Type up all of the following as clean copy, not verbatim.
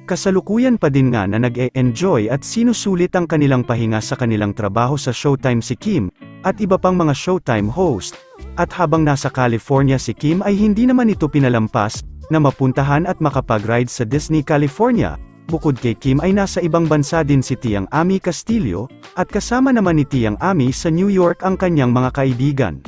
Kasalukuyan pa din nga na nag-e-enjoy at sinusulit ang kanilang pahinga sa kanilang trabaho sa Showtime si Kim, at iba pang mga Showtime host. At habang nasa California si Kim ay hindi naman ito pinalampas, na mapuntahan at makapag-ride sa Disney California. Bukod kay Kim ay nasa ibang bansa din si Tiang Ami Castillo, at kasama naman ni Tiang Ami sa New York ang kanyang mga kaibigan.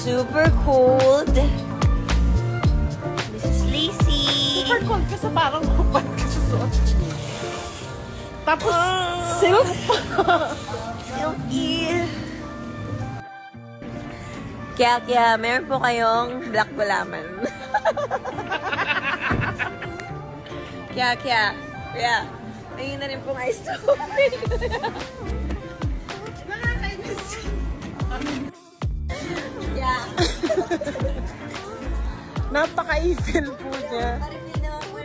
Super cold. This is Lacey. Super cold kasi parang kapal ka sa suot. Tapos, silk. Silky. Kaya, meron po kayong black gulaman. Kaya, ayun na rin pong ice tubig. Napaka-evil po niya. Parang hindi naman po